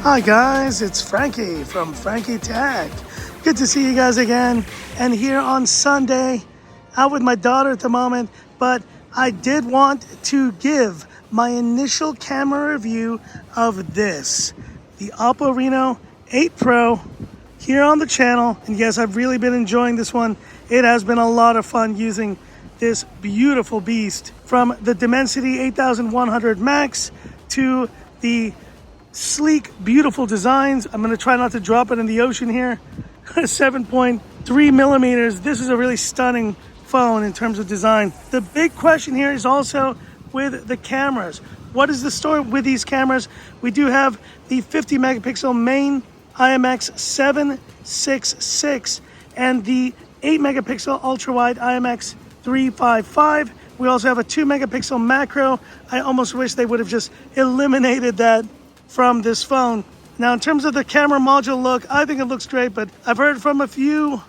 Hi guys, it's Frankie from Frankie Tech. Good to see you guys again. And here on Sunday, out with my daughter at the moment, but I did want to give my initial camera review of this, the OPPO Reno 8 Pro here on the channel. And yes, I've really been enjoying this one. It has been a lot of fun using this beautiful beast, from the Dimensity 8100 Max to the sleek, beautiful designs. I'm going to try not to drop it in the ocean here. 7.3 millimeters. This is a really stunning phone in terms of design. The big question here is also with the cameras. What is the story with these cameras? We do have the 50 megapixel main IMX 766 and the 8 megapixel ultra wide IMX 355. We also have a 2 megapixel macro. I almost wish they would have just eliminated that from this phone. Now, in terms of the camera module look, I think it looks great, but I've heard from a few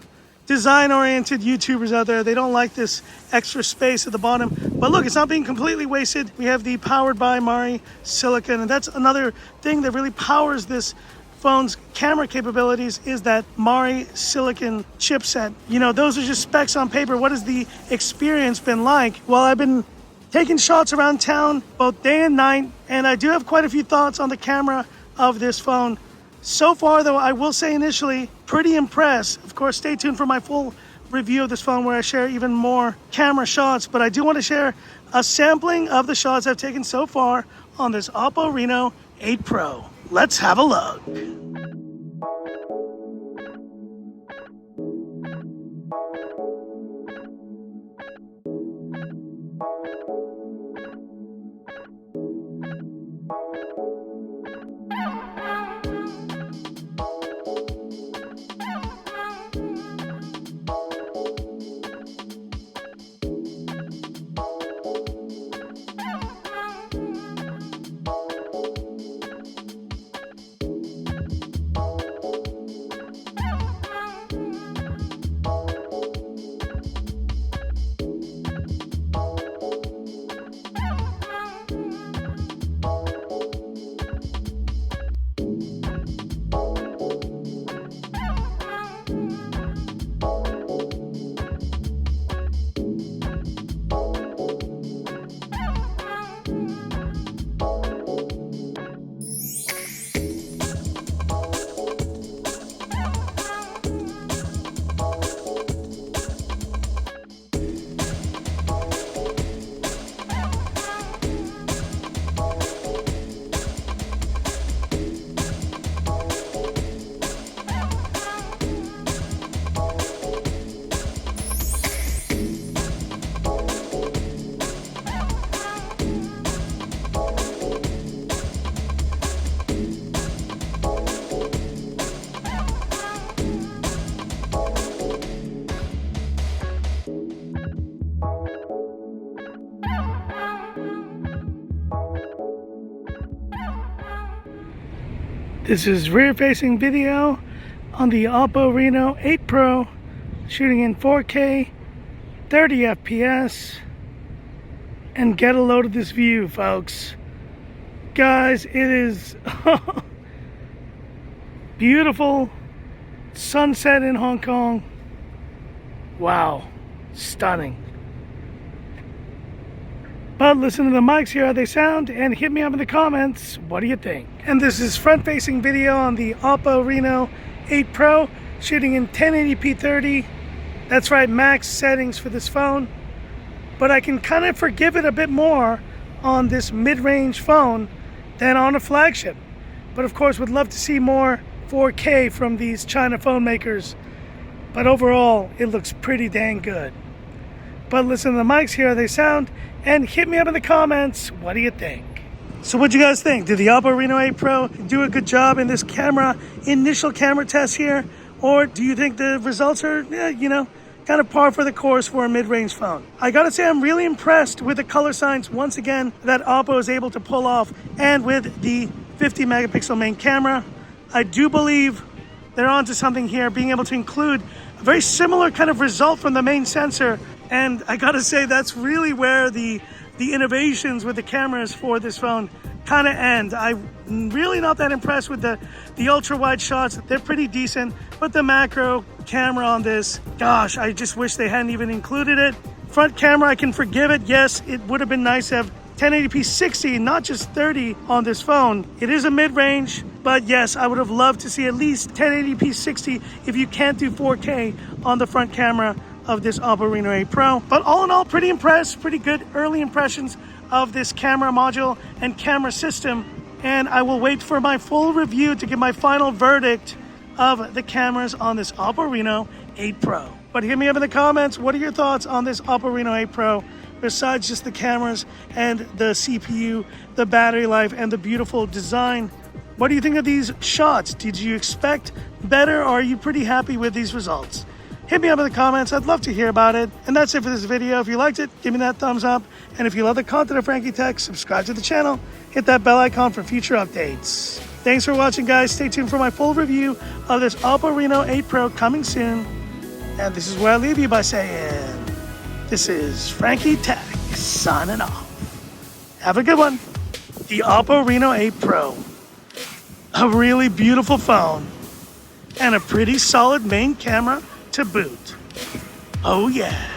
design-oriented YouTubers out there, they don't like this extra space at the bottom. But look, it's not being completely wasted. We have the powered by Mari silicon, and that's another thing that really powers this phone's camera capabilities, is that Mari silicon chipset. You know, those are just specs on paper. What has the experience been like? Well, I've been taking shots around town both day and night, and I do have quite a few thoughts on the camera of this phone. So far, though, I will say initially, pretty impressed. Of course, stay tuned for my full review of this phone where I share even more camera shots, but I do want to share a sampling of the shots I've taken so far on this OPPO Reno 8 Pro. Let's have a look. This is rear-facing video on the OPPO Reno 8 Pro, shooting in 4K, 30 FPS, and get a load of this view, folks. Guys, it is beautiful sunset in Hong Kong. Wow, stunning. But listen to the mics, hear how they sound, and hit me up in the comments. What do you think? And this is front-facing video on the OPPO Reno 8 Pro, shooting in 1080p 30. That's right, max settings for this phone. But I can kind of forgive it a bit more on this mid-range phone than on a flagship. But of course, would love to see more 4K from these China phone makers. But overall, it looks pretty dang good. But listen to the mics, hear how they sound, and hit me up in the comments. What do you think? So what do you guys think? Did the OPPO Reno 8 Pro do a good job in this initial camera test here? Or do you think the results are, kind of par for the course for a mid-range phone? I gotta say, I'm really impressed with the color science, once again, that OPPO is able to pull off, and with the 50 megapixel main camera. I do believe they're onto something here, being able to include a very similar kind of result from the main sensor. And I gotta say, that's really where the innovations with the cameras for this phone kind of end. I'm really not that impressed with the ultra wide shots. They're pretty decent, but the macro camera on this, gosh, I just wish they hadn't even included it. Front camera, I can forgive it. Yes, it would have been nice to have 1080p 60, not just 30 on this phone. It is a mid-range, but yes, I would have loved to see at least 1080p 60 if you can't do 4K on the front camera of this OPPO Reno 8 Pro. But all in all, pretty impressed, pretty good early impressions of this camera module and camera system. And I will wait for my full review to give my final verdict of the cameras on this OPPO Reno 8 Pro. But hit me up in the comments. What are your thoughts on this OPPO Reno 8 Pro? Besides just the cameras and the CPU, the battery life, and the beautiful design. What do you think of these shots? Did you expect better, or are you pretty happy with these results? Hit me up in the comments. I'd love to hear about it. And that's it for this video. If you liked it, give me that thumbs up. And if you love the content of Frankie Tech, subscribe to the channel. Hit that bell icon for future updates. Thanks for watching, guys. Stay tuned for my full review of this OPPO Reno 8 Pro coming soon. And this is where I leave you by saying, this is Frankie Tech signing off. Have a good one. The OPPO Reno 8 Pro. A really beautiful phone. And a pretty solid main camera to boot. Oh yeah.